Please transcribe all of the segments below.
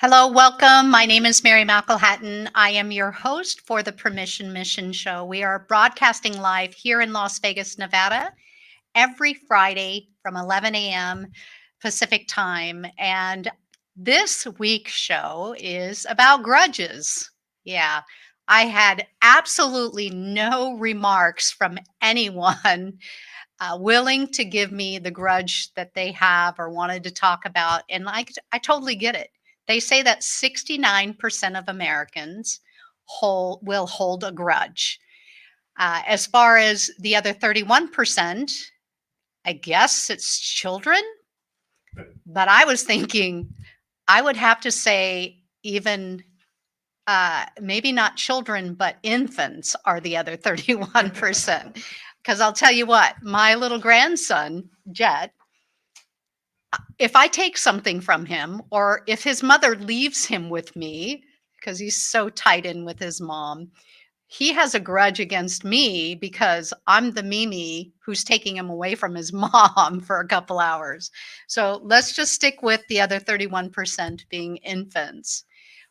Hello, welcome. My name is Mary McElhatton. I am your host for the Permission Mission Show. We are broadcasting live here in Las Vegas, Nevada, every Friday from 11 a.m. Pacific time. And this week's show is about grudges. Yeah, I had absolutely no remarks from anyone willing to give me the grudge that they have or wanted to talk about. And I totally get it. They say that 69% of Americans will hold a grudge. As far as the other 31%, I guess it's children. But I was thinking I would have to say even maybe not children, but infants are the other 31%. Because I'll tell you what, my little grandson, Jet, if I take something from him or if his mother leaves him with me, because he's so tied in with his mom, he has a grudge against me because I'm the Mimi who's taking him away from his mom for a couple hours. So let's just stick with the other 31% being infants.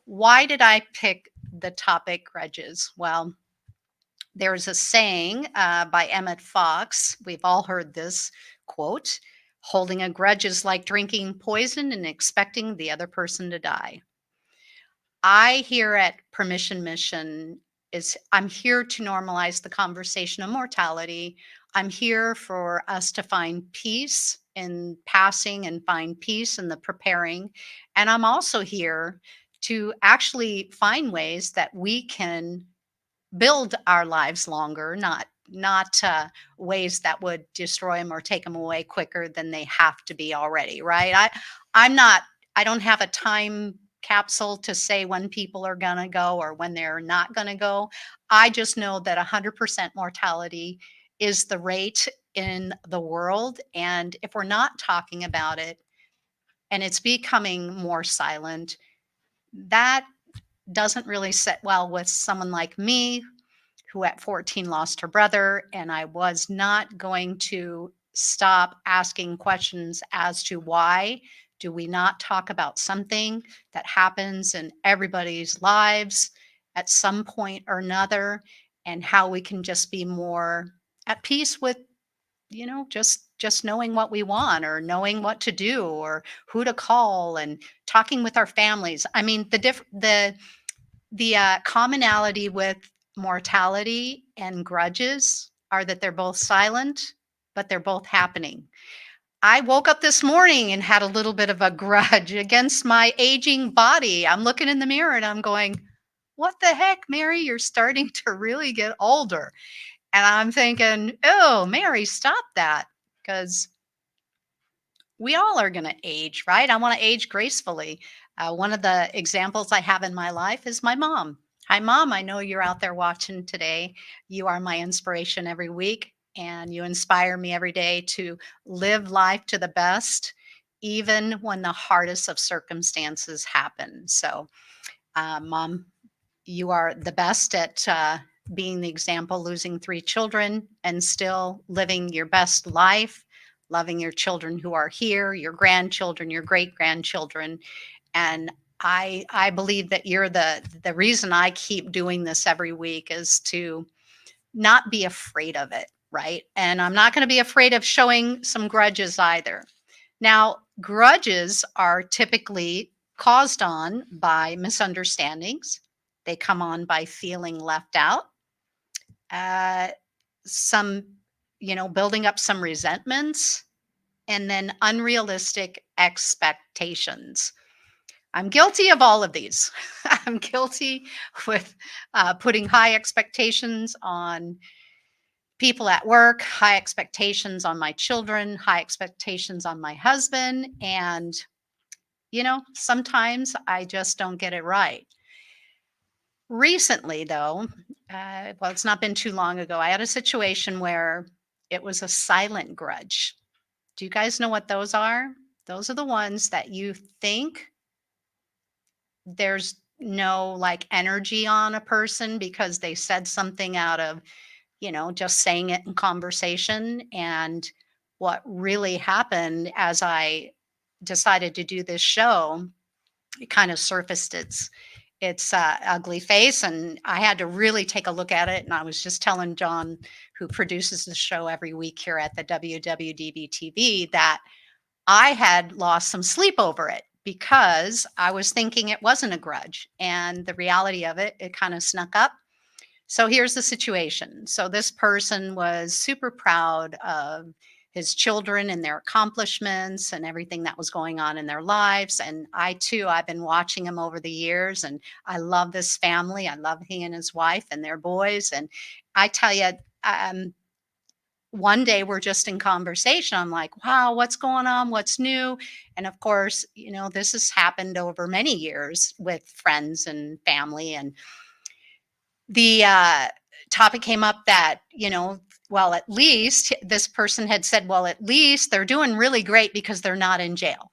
Why did I pick the topic grudges? Well, there's a saying by Emmett Fox. We've all heard this quote: holding a grudge is like drinking poison and expecting the other person to die. I here at Permission Mission is I'm here to normalize the conversation of mortality. I'm here for us to find peace in passing and find peace in the preparing. And I'm also here to actually find ways that we can build our lives longer, not ways that would destroy them or take them away quicker than they have to be already, right? I'm not I don't have a time capsule to say when people are going to go or when they're not going to go. I just know that 100% mortality is the rate in the world, and if we're not talking about it and it's becoming more silent, that doesn't really sit well with someone like me who at 14 lost her brother. And I was not going to stop asking questions as to why do we not talk about something that happens in everybody's lives at some point or another, and how we can just be more at peace with, just knowing what we want or knowing what to do or who to call and talking with our families. I mean, the commonality with mortality and grudges are that they're both silent, but they're both happening. I woke up this morning and had a little bit of a grudge against my aging body. I'm looking in the mirror and I'm going, "What the heck, Mary? You're starting to really get older." And I'm thinking, "Oh, Mary, stop that." Because we all are going to age, right? I want to age gracefully. One of the examples I have in my life is my mom. Hi, Mom. I know you're out there watching today. You are my inspiration every week, and you inspire me every day to live life to the best, even when the hardest of circumstances happen. So, Mom, you are the best at being the example, losing three children and still living your best life, loving your children who are here, your grandchildren, your great grandchildren. And I believe that you're the reason I keep doing this every week is to not be afraid of it, right? And I'm not going to be afraid of showing some grudges either. Now, grudges are typically caused on by misunderstandings. They come on by feeling left out, uh, some, building up some resentments, and then unrealistic expectations. I'm guilty of all of these. I'm guilty with putting high expectations on people at work, high expectations on my children, high expectations on my husband. And, sometimes I just don't get it right. Recently, though, well, it's not been too long ago, I had a situation where it was a silent grudge. Do you guys know what those are? Those are the ones that you think there's no like energy on a person because they said something out of, just saying it in conversation. And what really happened as I decided to do this show it kind of surfaced its ugly face, and I had to really take a look at it. And I was just telling John, who produces the show every week here at the WWDBTV, that I had lost some sleep over it because I was thinking it wasn't a grudge, and the reality of it, it kind of snuck up. So here's the situation. So this person was super proud of his children and their accomplishments and everything that was going on in their lives. And I too, I've been watching him over the years, and I love this family. I love he and his wife and their boys. And I tell you, um, one day we're just in conversation. I'm like, wow, what's going on? What's new? And of course, this has happened over many years with friends and family. And the topic came up that, well, at least this person had said, well, at least they're doing really great because they're not in jail.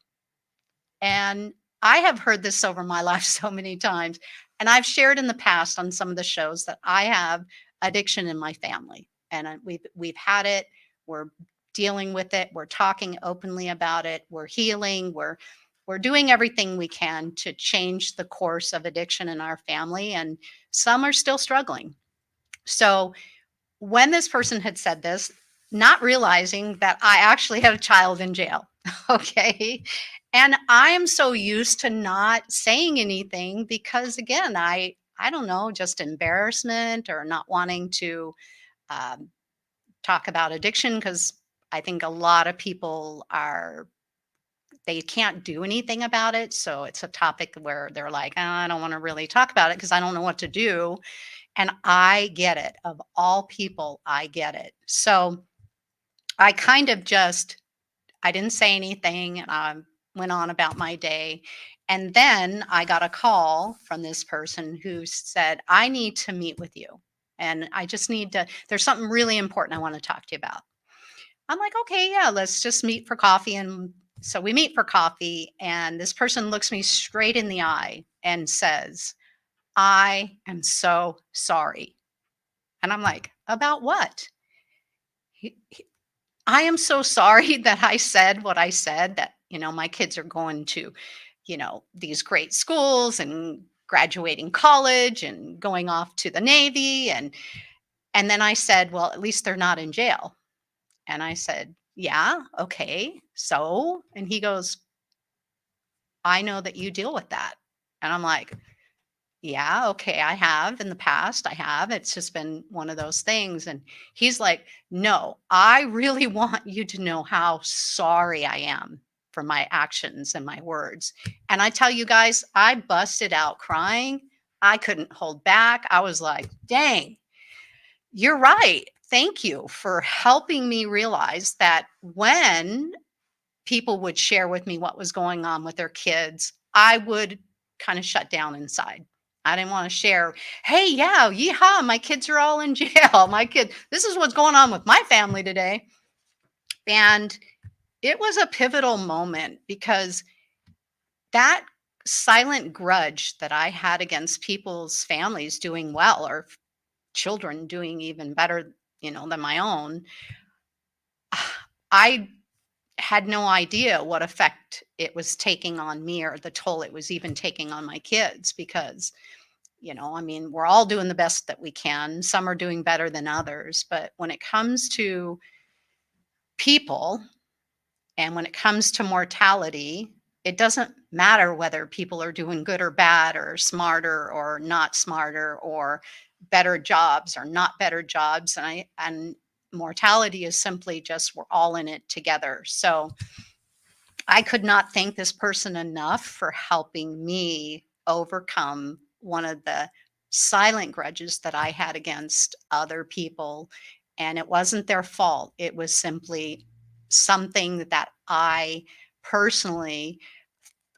And I have heard this over my life so many times. And I've shared in the past on some of the shows that I have addiction in my family. And we've had it. We're dealing with it. We're talking openly about it. We're healing. We're doing everything we can to change the course of addiction in our family. And some are still struggling. So when this person had said this, not realizing that I actually had a child in jail, okay? And I am so used to not saying anything because, again, I don't know, just embarrassment or not wanting to um, talk about addiction, because I think a lot of people they can't do anything about it. So it's a topic where they're like, "Oh, I don't want to really talk about it because I don't know what to do." And I get it. Of all people, I get it. So I kind of just I didn't say anything, and I went on about my day. And then I got a call from this person who said, "I need to meet with you. And I just need to there's something really important I want to talk to you about." I'm like, "Okay, yeah, let's just meet for coffee." And so we meet for coffee, and this person looks me straight in the eye and says, "I am so sorry." And I'm like, "About what?" He I am so sorry that I said what I said, that, my kids are going to, these great schools and graduating college and going off to the Navy. And then I said, "Well, at least they're not in jail." And I said, "Yeah, okay. So," and he goes, "I know that you deal with that." And I'm like, "Yeah, okay, I have in the past. I have. It's just been one of those things." And he's like, "No, I really want you to know how sorry I am for my actions and my words." And I tell you guys, I busted out crying. I couldn't hold back. I was like, "Dang, you're right. Thank you for helping me realize that when people would share with me what was going on with their kids, I would kind of shut down inside. I didn't want to share, "Hey, yeah, yeehaw, my kids are all in jail. This is what's going on with my family today." And it was a pivotal moment because that silent grudge that I had against people's families doing well, or children doing even better, than my own, I had no idea what effect it was taking on me, or the toll it was even taking on my kids, because, I mean, we're all doing the best that we can. Some are doing better than others. But when it comes to people and when it comes to mortality, it doesn't matter whether people are doing good or bad, or smarter or not smarter, or better jobs or not better jobs. And mortality is simply just, we're all in it together. So I could not thank this person enough for helping me overcome one of the silent grudges that I had against other people. And it wasn't their fault. It was simply something that I personally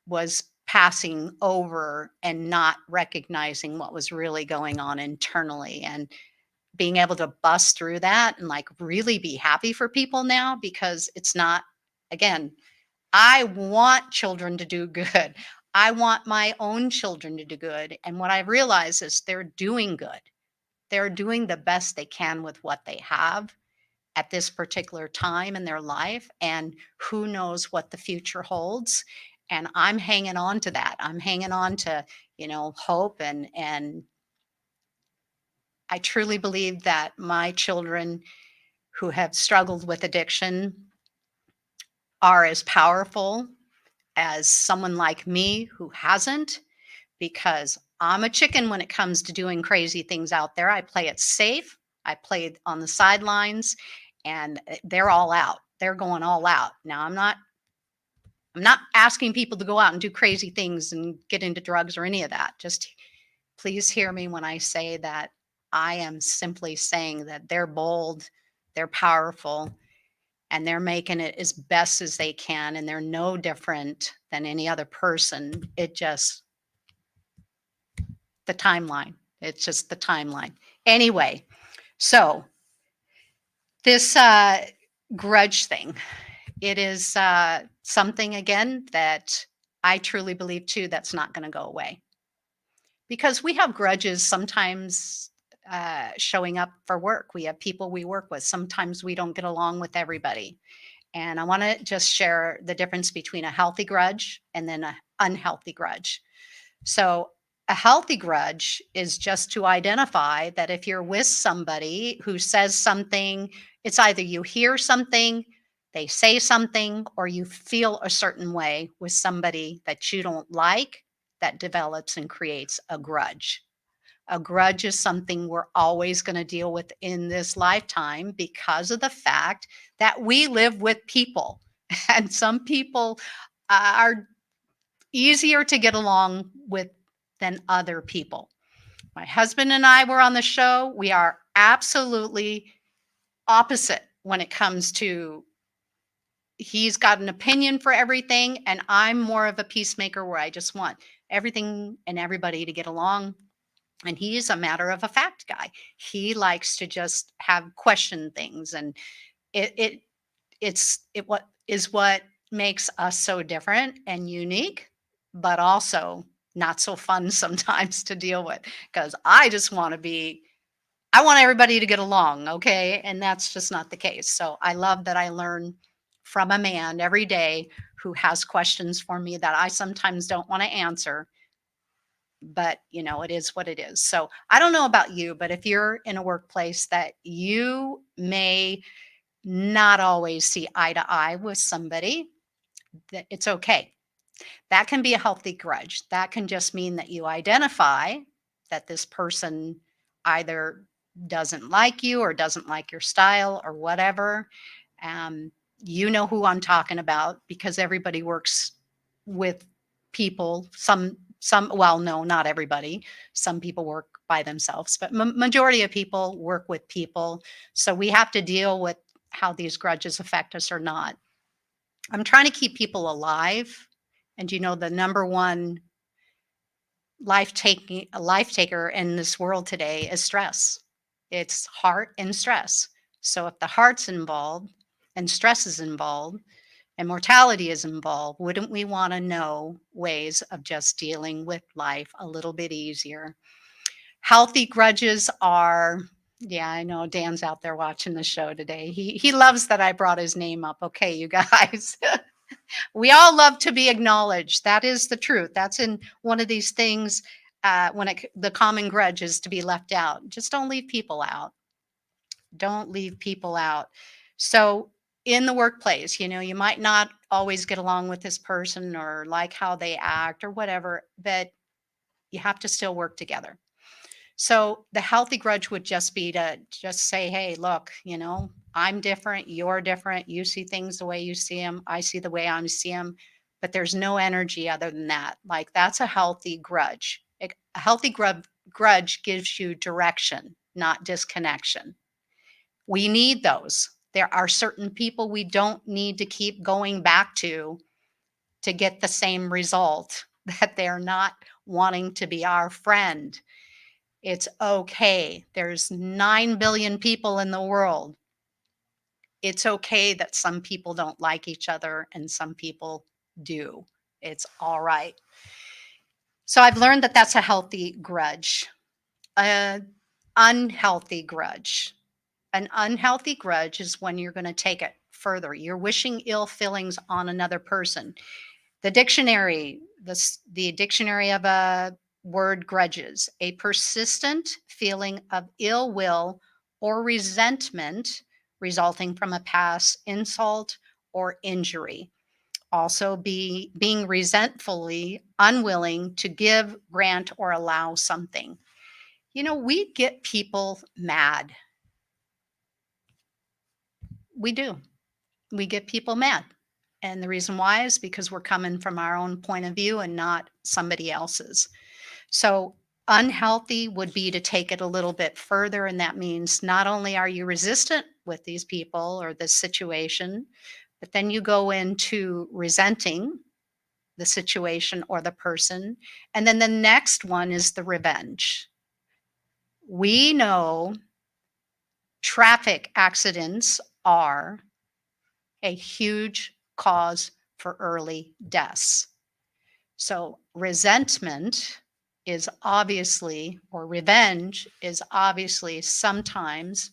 was passing over and not recognizing what was really going on internally. And being able to bust through that and like really be happy for people now, because it's not, again, I want children to do good. I want my own children to do good. And what I realize is they're doing good. They're doing the best they can with what they have at this particular time in their life. And who knows what the future holds. And I'm hanging on to that. I'm hanging on to, hope, and I truly believe that my children who have struggled with addiction are as powerful as someone like me who hasn't, because I'm a chicken when it comes to doing crazy things out there. I play it safe. I play on the sidelines, and they're all out. They're going all out. Now I'm not asking people to go out and do crazy things and get into drugs or any of that. Just please hear me when I say that I am simply saying that they're bold, they're powerful, and they're making it as best as they can, and they're no different than any other person. The timeline. It's just the timeline. Anyway, so this grudge thing, it is something, again, that I truly believe too that's not going to go away, because we have grudges sometimes showing up for work. We have people we work with. Sometimes we don't get along with everybody. And I want to just share the difference between a healthy grudge and then an unhealthy grudge. So, a healthy grudge is just to identify that if you're with somebody who says something, it's either you hear something, they say something, or you feel a certain way with somebody that you don't like, that develops and creates a grudge. A grudge is something we're always going to deal with in this lifetime because of the fact that we live with people. And some people are easier to get along with than other people. My husband and I were on the show. We are absolutely opposite when it comes to, he's got an opinion for everything, and I'm more of a peacemaker where I just want everything and everybody to get along. And he's a matter of a fact guy. He likes to just have question things, and it it what makes us so different and unique, but also not so fun sometimes to deal with, because I want everybody to get along, okay? And that's just not the case. So I love that I learn from a man every day who has questions for me that I sometimes don't want to answer, but it is what it is. So I don't know about you, but if you're in a workplace that you may not always see eye to eye with somebody, that it's okay. That can be a healthy grudge. That can just mean that you identify that this person either doesn't like you or doesn't like your style or whatever. Um, you know who I'm talking about, because everybody works with people. Well, no, not everybody. Some people work by themselves, but majority of people work with people. So we have to deal with how these grudges affect us or not. I'm trying to keep people alive. And the number one life taker in this world today is stress. It's heart and stress. So if the heart's involved and stress is involved and mortality is involved, wouldn't we want to know ways of just dealing with life a little bit easier? Healthy grudges are, yeah, I know Dan's out there watching the show today. He loves that I brought his name up. Okay, you guys. We all love to be acknowledged. That is the truth. That's in one of these things. The common grudge is to be left out. Just don't leave people out. Don't leave people out. So in the workplace, you might not always get along with this person or like how they act or whatever, but you have to still work together. So the healthy grudge would just be to just say, hey, look, I'm different. You're different. You see things the way you see them. I see the way I see them. But there's no energy other than that. Like, that's a healthy grudge. A healthy grudge gives you direction, not disconnection. We need those. There are certain people we don't need to keep going back to get the same result, that they're not wanting to be our friend. It's okay. There's 9 billion people in the world. It's okay that some people don't like each other and some people do. It's all right. So I've learned that that's a healthy grudge. An unhealthy grudge. An unhealthy grudge is when you're going to take it further. You're wishing ill feelings on another person. The dictionary, the dictionary of a word grudges, a persistent feeling of ill will or resentment resulting from a past insult or injury. Also, being resentfully unwilling to give, grant, or allow something. We get people mad. We do. We get people mad. And the reason why is because we're coming from our own point of view and not somebody else's. So, unhealthy would be to take it a little bit further. And that means not only are you resistant with these people or this situation, but then you go into resenting the situation or the person. And then the next one is the revenge. We know traffic accidents are a huge cause for early deaths. So, resentment is obviously, or revenge is obviously sometimes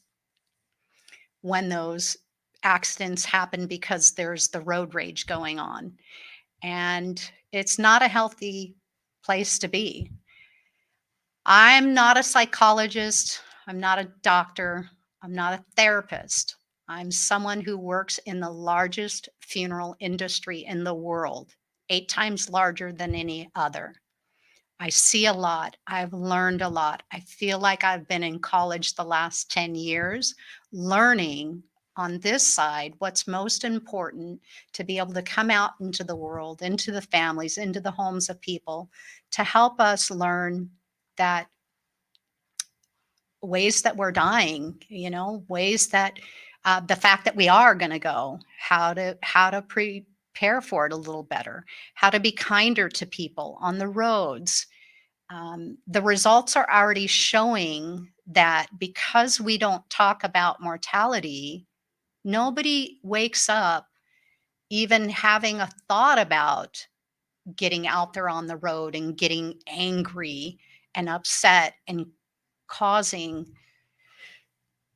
when those accidents happen because there's the road rage going on. And it's not a healthy place to be. I'm not a psychologist. I'm not a doctor. I'm not a therapist. I'm someone who works in the largest funeral industry in the world, 8 times larger than any other. I see a lot. I've learned a lot. I feel like I've been in college the last 10 years learning on this side what's most important to be able to come out into the world, into the families, into the homes of people to help us learn that ways that we're dying, ways that the fact that we are going to go, how to prepare for it a little better, how to be kinder to people on the roads. The results are already showing that because we don't talk about mortality, nobody wakes up even having a thought about getting out there on the road and getting angry and upset and causing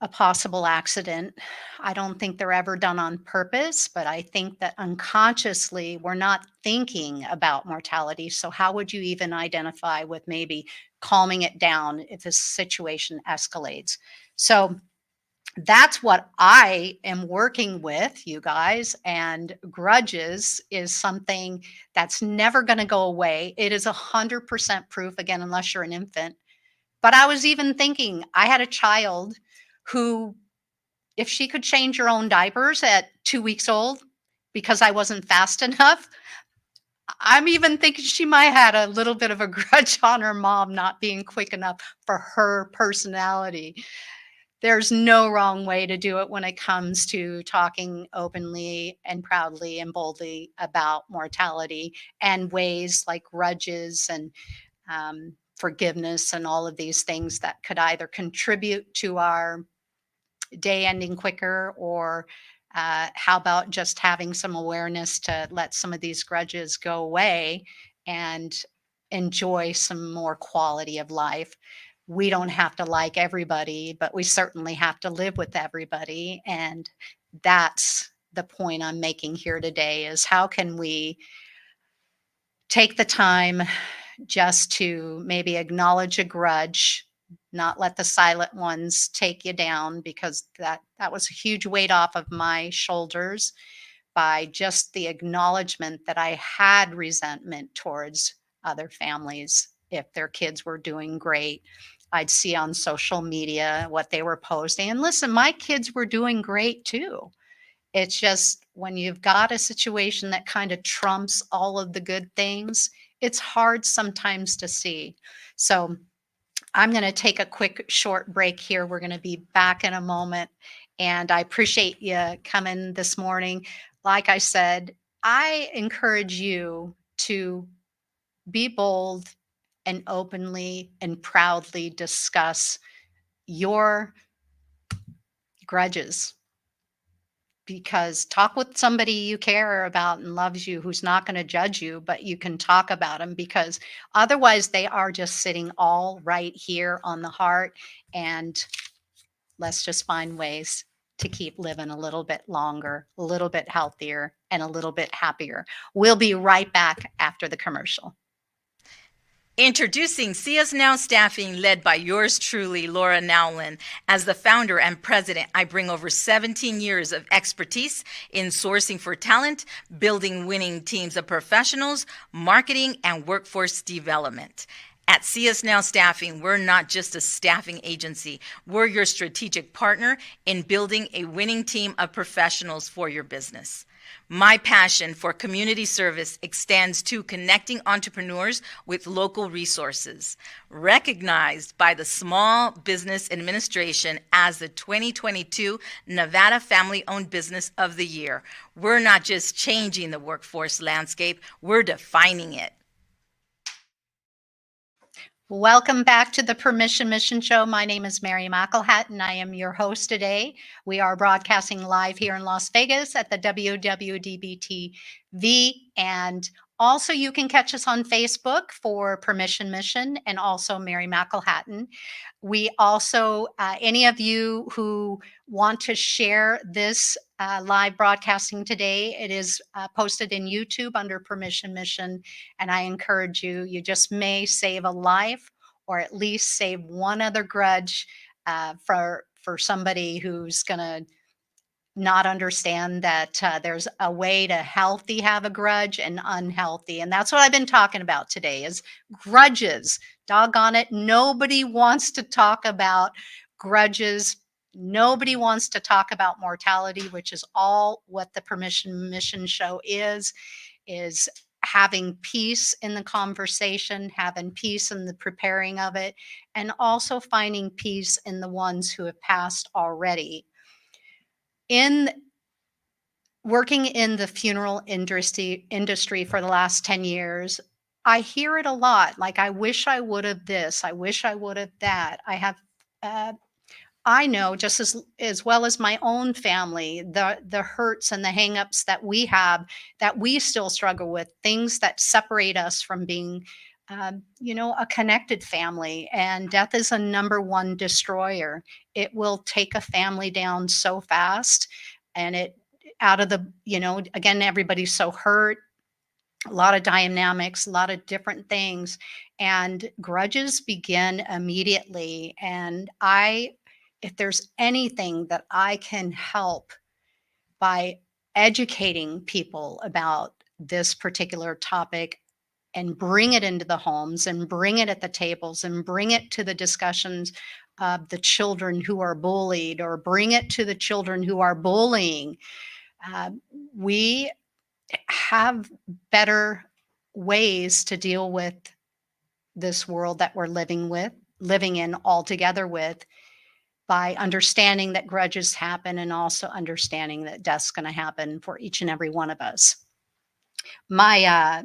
a possible accident. I don't think they're ever done on purpose, but I think that unconsciously we're not thinking about mortality. So, how would you even identify with maybe calming it down if a situation escalates? So, that's what I am working with, you guys. And grudges is something that's never going to go away. It is 100% proof, again, unless you're an infant. But I was even thinking, I had a child who, if she could change her own diapers at 2 weeks old because I wasn't fast enough, I'm even thinking she might have had a little bit of a grudge on her mom not being quick enough for her personality. There's no wrong way to do it when it comes to talking openly and proudly and boldly about mortality and ways like grudges and forgiveness and all of these things that could either contribute to our day ending quicker, or how about just having some awareness to let some of these grudges go away and enjoy some more quality of life. We don't have to like everybody, but we certainly have to live with everybody. And that's the point I'm making here today, is how can we take the time just to maybe acknowledge a grudge, not let the silent ones take you down, because that was a huge weight off of my shoulders by just the acknowledgement that I had resentment towards other families if their kids were doing great. I'd see on social media what they were posting. And listen, my kids were doing great too. It's just when you've got a situation that kind of trumps all of the good things, it's hard sometimes to see. So I'm going to take a quick short break here. We're going to be back in a moment. And I appreciate you coming this morning. Like I said, I encourage you to be bold and openly and proudly discuss your grudges, because talk with somebody you care about and loves you, who's not going to judge you, but you can talk about them, because otherwise they are just sitting all right here on the heart. And let's just find ways to keep living a little bit longer, a little bit healthier, and a little bit happier. We'll be right back after the commercial. Introducing See Us Now Staffing, led by yours truly, Laura Nowlin. As the founder and president, I bring over 17 years of expertise in sourcing for talent, building winning teams of professionals, marketing, and workforce development. At See Us Now Staffing, we're not just a staffing agency. We're your strategic partner in building a winning team of professionals for your business. My passion for community service extends to connecting entrepreneurs with local resources. Recognized by the Small Business Administration as the 2022 Nevada Family-Owned Business of the Year, we're not just changing the workforce landscape, we're defining it. Welcome back to the Permission Mission Show. My name is Mary McElhatton, and I am your host today. We are broadcasting live here in Las Vegas at the WWDBTV, and also you can catch us on Facebook for Permission Mission and also Mary McElhatton. We also, any of you who want to share this live broadcasting today, it is posted in YouTube under Permission Mission. And I encourage you, you just may save a life or at least save one other grudge for somebody who's going to not understand that there's a way to healthy have a grudge and unhealthy. And that's what I've been talking about today is grudges. Doggone it. Nobody wants to talk about grudges. Nobody wants to talk about mortality, which is all what the Permission Mission Show is having peace in the conversation, having peace in the preparing of it, and also finding peace in the ones who have passed already. In working in the funeral industry for the last 10 years, I hear it a lot. Like, I wish I would have this. I wish I would have that. I know just as well as my own family, the hurts and the hangups that we have, that we still struggle with, things that separate us from being, a connected family. And death is a number one destroyer. It will take a family down so fast, and it out of the, again, everybody's so hurt, a lot of dynamics, a lot of different things, and grudges begin immediately. And if there's anything that I can help by educating people about this particular topic and bring it into the homes and bring it at the tables and bring it to the discussions of the children who are bullied, or bring it to the children who are bullying, we have better ways to deal with this world that we're living in all together with, by understanding that grudges happen and also understanding that death's going to happen for each and every one of us. My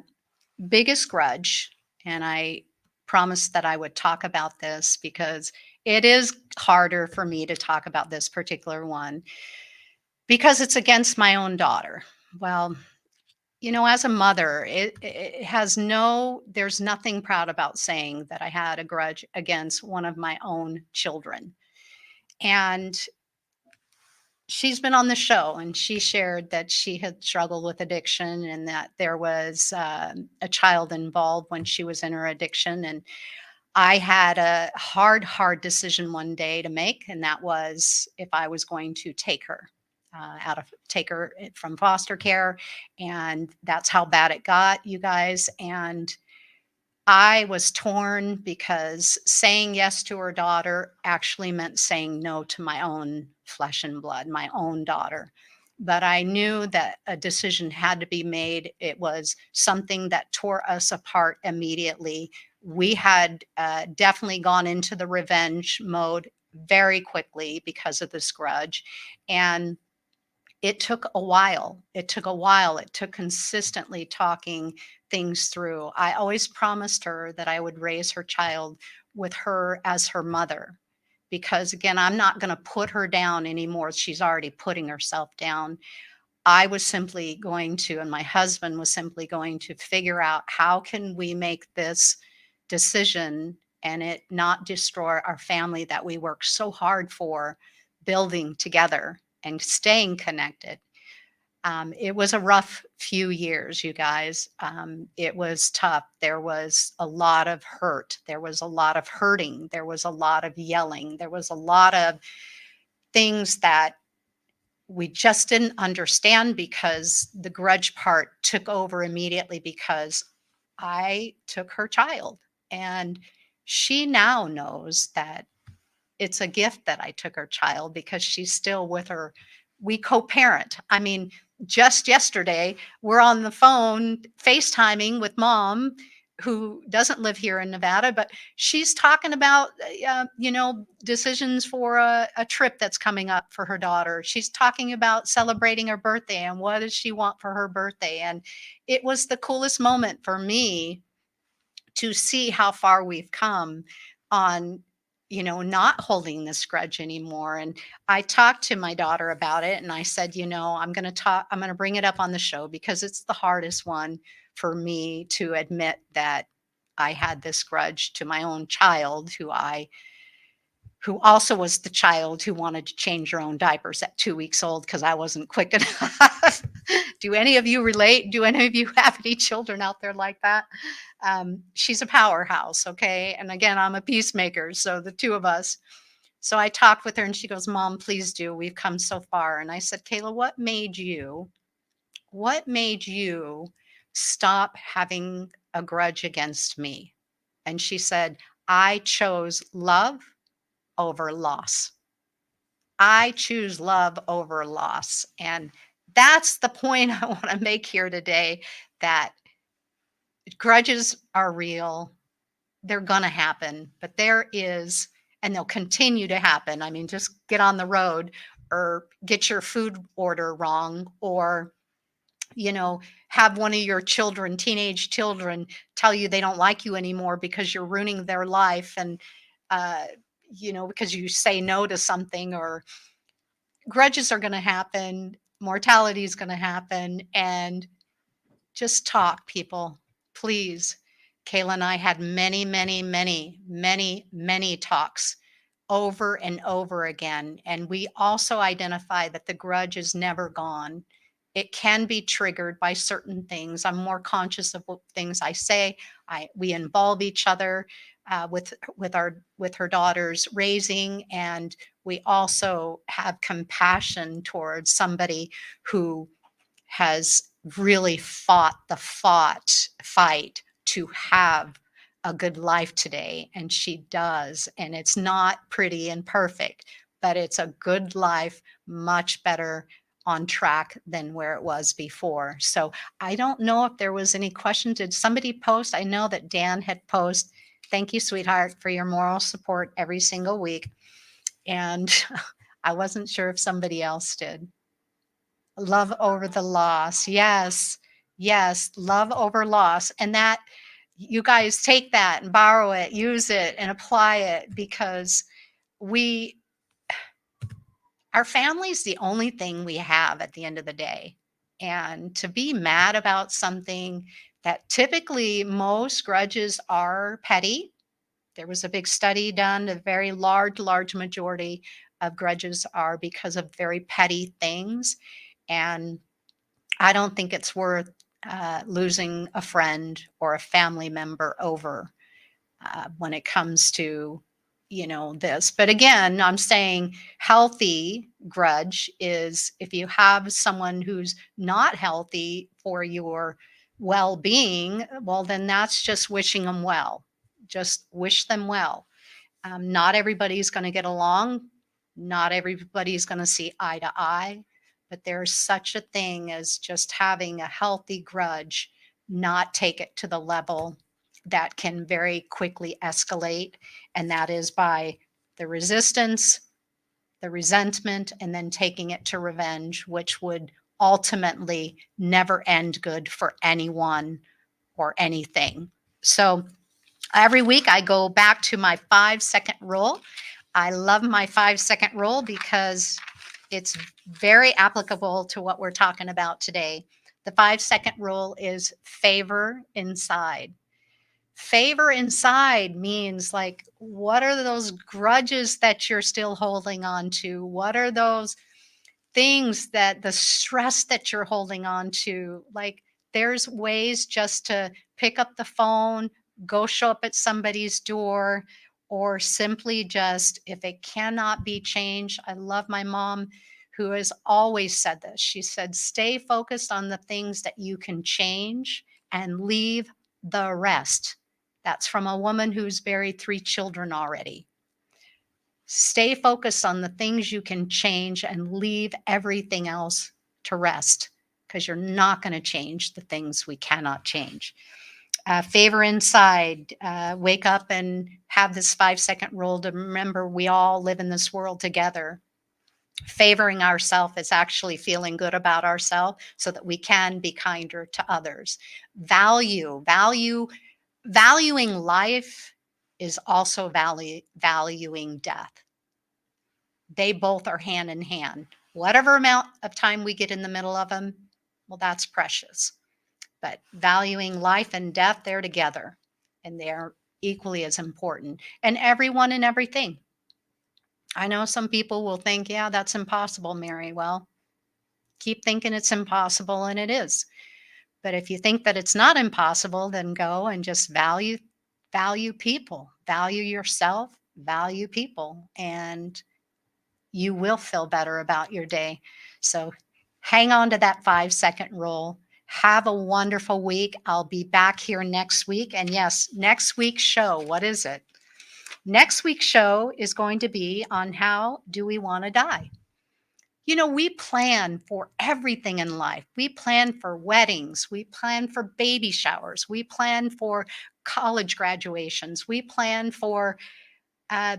biggest grudge, and I promised that I would talk about this because it is harder for me to talk about this particular one, because it's against my own daughter. Well, as a mother, there's nothing proud about saying that I had a grudge against one of my own children. And she's been on the show, and she shared that she had struggled with addiction, and that there was a child involved when she was in her addiction. And I had a hard decision one day to make, and that was if I was going to take her from foster care. And that's how bad it got, you guys. And I was torn, because saying yes to her daughter actually meant saying no to my own flesh and blood, my own daughter. But I knew that a decision had to be made. It was something that tore us apart immediately. We had definitely gone into the revenge mode very quickly because of this grudge. And it took a while. It took consistently talking things through. I always promised her that I would raise her child with her as her mother, because again, I'm not going to put her down anymore. She's already putting herself down. I was simply going to, and my husband was simply going to figure out, how can we make this decision and it not destroy our family that we worked so hard for building together. and staying connected. It was a rough few years, you guys. It was tough. There was a lot of hurt. There was a lot of hurting. There was a lot of yelling. There was a lot of things that we just didn't understand because the grudge part took over immediately because I took her child. And she now knows that it's a gift that I took her child because she's still with her. We co-parent. I mean, just yesterday, we're on the phone FaceTiming with mom, who doesn't live here in Nevada, but she's talking about, decisions for a trip that's coming up for her daughter. She's talking about celebrating her birthday and what does she want for her birthday. And it was the coolest moment for me to see how far we've come on, not holding this grudge anymore. And I talked to my daughter about it and I said, I'm going to bring it up on the show because it's the hardest one for me to admit that I had this grudge to my own child, who also was the child who wanted to change her own diapers at 2 weeks old because I wasn't quick enough. Do any of you relate? Do any of you have any children out there like that? She's a powerhouse, okay? And again, I'm a peacemaker, so the two of us. So I talked with her and she goes, Mom, please do. We've come so far. And I said, Kayla, what made you stop having a grudge against me? And she said, I chose love over loss. I choose love over loss. And that's the point I want to make here today, that grudges are real. They're going to happen, but and they'll continue to happen. I mean, just get on the road or get your food order wrong, or, have one of your teenage children, tell you they don't like you anymore because you're ruining their life. And, because you say no to something, or grudges are going to happen, mortality is going to happen, and just talk, people, please. Kayla and I had many, many, many, many, many talks over and over again. And we also identify that the grudge is never gone. It can be triggered by certain things. I'm more conscious of what things I say. We involve each other with her daughter's raising, and we also have compassion towards somebody who has really fought the fight to have a good life today. And she does. And it's not pretty and perfect, but it's a good life, much better on track than where it was before. So I don't know if there was any question. Did somebody post? I know that Dan had posted. Thank you, sweetheart, for your moral support every single week. And I wasn't sure if somebody else did. Love over the loss. Yes. Yes. Love over loss. And that, you guys take that and borrow it, use it and apply it, because our family's the only thing we have at the end of the day. And to be mad about something that typically most grudges are petty. There was a big study done, a very large majority of grudges are because of very petty things. And I don't think it's worth losing a friend or a family member over when it comes to, this. But again, I'm saying healthy grudge is if you have someone who's not healthy for your well-being, well, then that's just wishing them well. Just wish them well. Not everybody's going to get along. Not everybody's going to see eye to eye, but there's such a thing as just having a healthy grudge, not take it to the level that can very quickly escalate. And that is by the resistance, the resentment, and then taking it to revenge, which would ultimately never end good for anyone or anything. So every week I go back to my 5-second rule. I love my 5-second rule because it's very applicable to what we're talking about today. The 5-second rule is favor inside. Favor inside means, like, what are those grudges that you're still holding on to? What are those things that the stress that you're holding on to, like there's ways just to pick up the phone, go show up at somebody's door, or simply just if it cannot be changed. I love my mom who has always said this. She said, stay focused on the things that you can change and leave the rest. That's from a woman who's buried 3 children already. Stay focused on the things you can change and leave everything else to rest, because you're not going to change the things we cannot change. Favor inside, wake up and have this 5-second rule to remember we all live in this world together. Favoring ourselves is actually feeling good about ourselves so that we can be kinder to others. Valuing life is also valuing death. They both are hand in hand. Whatever amount of time we get in the middle of them, well, that's precious. But valuing life and death, they're together and they're equally as important. And everyone and everything. I know some people will think, yeah, that's impossible, Mary. Well, keep thinking it's impossible, and it is. But if you think that it's not impossible, then go and just value people, value yourself, value people, and you will feel better about your day. So hang on to that 5-second rule. Have a wonderful week. I'll be back here next week. And yes, next week's show, what is it? Next week's show is going to be on how do we want to die? You know, we plan for everything in life. We plan for weddings. We plan for baby showers. We plan for college graduations. We plan for uh,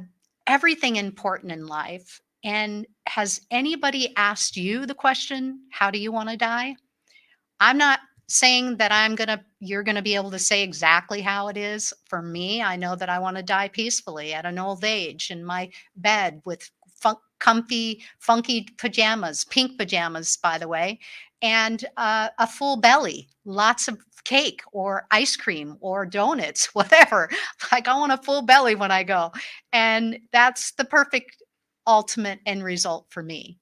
everything important in life. And has anybody asked you the question, how do you want to die? I'm not saying that you're going to be able to say exactly how it is. For me, I know that I want to die peacefully at an old age in my bed with comfy, funky pajamas, pink pajamas, by the way, and a full belly, lots of cake or ice cream or donuts, whatever. Like I want a full belly when I go. And that's the perfect ultimate end result for me.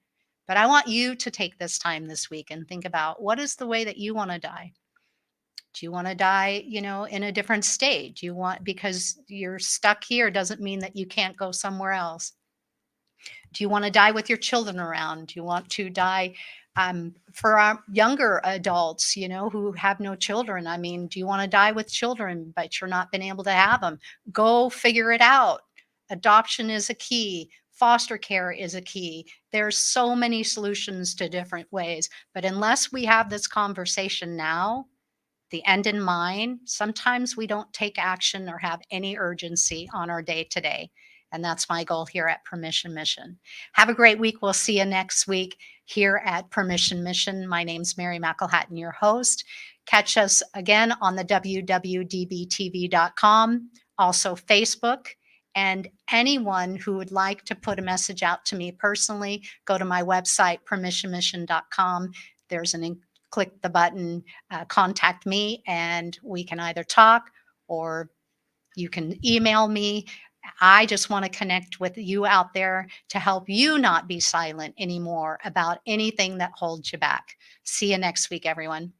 But I want you to take this time this week and think about what is the way that you want to die? Do you want to die, in a different state? Do you want, because you're stuck here doesn't mean that you can't go somewhere else. Do you want to die with your children around? Do you want to die for our younger adults, who have no children? I mean, do you want to die with children, but you're not been able to have them? Go figure it out. Adoption is a key. Foster care is a key. There's so many solutions to different ways. But unless we have this conversation now, the end in mind, sometimes we don't take action or have any urgency on our day to day. And that's my goal here at Permission Mission. Have a great week. We'll see you next week here at Permission Mission. My name's Mary McElhatton, your host. Catch us again on the WWDBTV.com, also Facebook. And anyone who would like to put a message out to me personally, go to my website, permissionmission.com. There's click the button, contact me, and we can either talk or you can email me. I just want to connect with you out there to help you not be silent anymore about anything that holds you back. See you next week, everyone.